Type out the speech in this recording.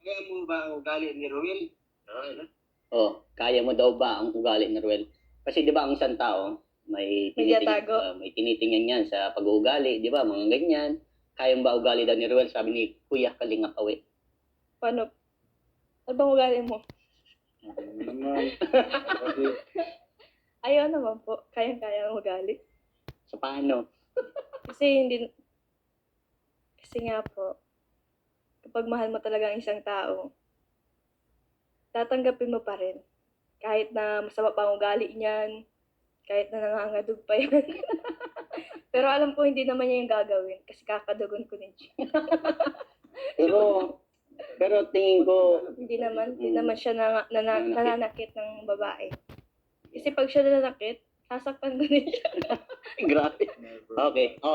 Kaya mo ba ang ugali ni Ruel? Kaya mo daw ba ang ugali ni Ruel? Kasi di ba ang isang tao, may tinitingnan yan sa pag-uugali, di ba? Mga ganyan. Kaya mo ba ugali daw ni Ruel? Sabi ni Kuya Kalinga Kawi. Paano? Ano bang ugali mo? Ayaw naman po. Kayang-kaya ang ugali. So paano? Kasi nga po, kapag mahal mo talaga ang isang tao, tatanggapin mo pa rin. Kahit na masama pa ang ugali niyan, kahit na nangangadug pa yan. Pero alam ko hindi naman niya yung gagawin kasi kakadugon ko din siya. pero tingin ko, Hindi naman siya nananakit ng babae. Kasi pag siya nananakit, sasaktan ko din siya. grabe. Okay.